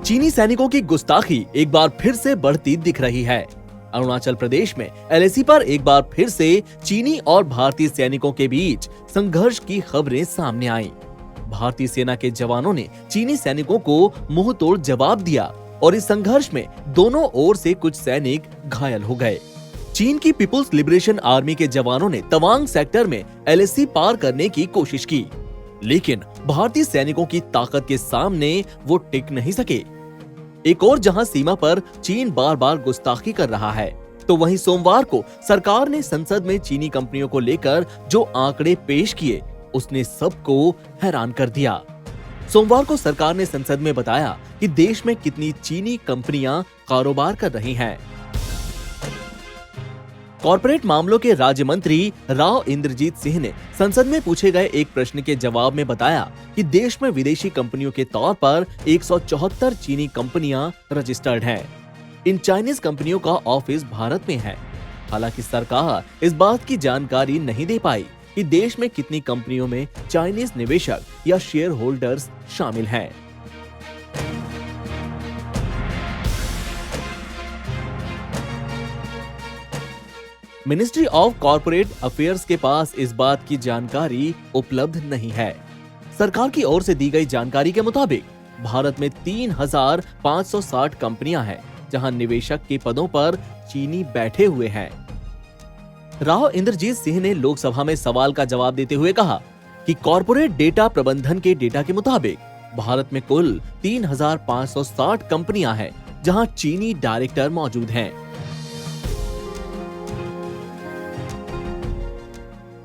चीनी सैनिकों की गुस्ताखी एक बार फिर से बढ़ती दिख रही है। अरुणाचल प्रदेश में एलएसी पर एक बार फिर से चीनी और भारतीय सैनिकों के बीच संघर्ष की खबरें सामने आईं। भारतीय सेना के जवानों ने चीनी सैनिकों को मुंह तोड़ जवाब दिया और इस संघर्ष में दोनों ओर से कुछ सैनिक घायल हो गए। चीन की पीपुल्स लिबरेशन आर्मी के जवानों ने तवांग सेक्टर में एलएसी पार करने की कोशिश की, लेकिन भारतीय सैनिकों की ताकत के सामने वो टिक नहीं सके। एक और जहां सीमा पर चीन बार बार गुस्ताखी कर रहा है, तो वहीं सोमवार को सरकार ने संसद में चीनी कंपनियों को लेकर जो आंकड़े पेश किए, उसने सबको हैरान कर दिया। सोमवार को सरकार ने संसद में बताया कि देश में कितनी चीनी कंपनियां कारोबार कर रही हैं। कॉर्पोरेट मामलों के राज्य मंत्री राव इंद्रजीत सिंह ने संसद में पूछे गए एक प्रश्न के जवाब में बताया कि देश में विदेशी कंपनियों के तौर पर 174 चीनी कंपनियां रजिस्टर्ड हैं। इन चाइनीज कंपनियों का ऑफिस भारत में है। हालांकि सरकार इस बात की जानकारी नहीं दे पाई कि देश में कितनी कंपनियों में चाइनीज निवेशक या शेयर होल्डर्स शामिल हैं। मिनिस्ट्री ऑफ कॉर्पोरेट अफेयर्स के पास इस बात की जानकारी उपलब्ध नहीं है। सरकार की ओर से दी गई जानकारी के मुताबिक भारत में 3,560 कंपनियां हैं, जहां निवेशक के पदों पर चीनी बैठे हुए हैं। राव इंद्रजीत सिंह ने लोकसभा में सवाल का जवाब देते हुए कहा कि कॉर्पोरेट डेटा प्रबंधन के डेटा के मुताबिक भारत में कुल 3,560 कंपनियां हैं, जहां चीनी डायरेक्टर मौजूद हैं।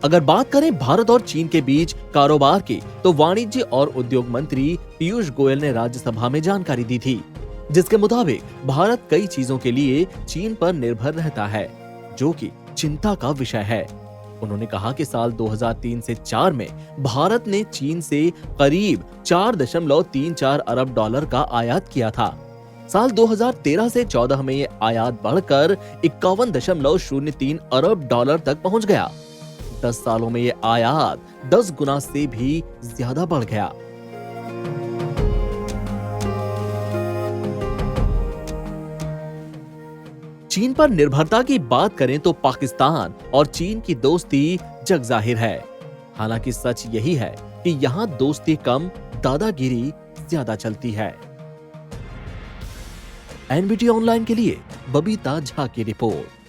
अगर बात करें भारत और चीन के बीच कारोबार की, तो वाणिज्य और उद्योग मंत्री पीयूष गोयल ने राज्यसभा में जानकारी दी थी, जिसके मुताबिक भारत कई चीजों के लिए चीन पर निर्भर रहता है, जो कि चिंता का विषय है। उन्होंने कहा कि साल 2003 से 4 में भारत ने चीन से करीब 4.34 अरब डॉलर का आयात किया था। साल 2013 से 14 में ये आयात बढ़कर 51.03 अरब डॉलर तक पहुंच गया। 10 सालों में ये आयात 10 गुना से भी ज्यादा बढ़ गया। चीन पर निर्भरता की बात करें तो पाकिस्तान और चीन की दोस्ती जग जाहिर है। हालांकि सच यही है कि यहां दोस्ती कम, दादागिरी ज्यादा चलती है। एनबीटी ऑनलाइन के लिए बबीता झा की रिपोर्ट।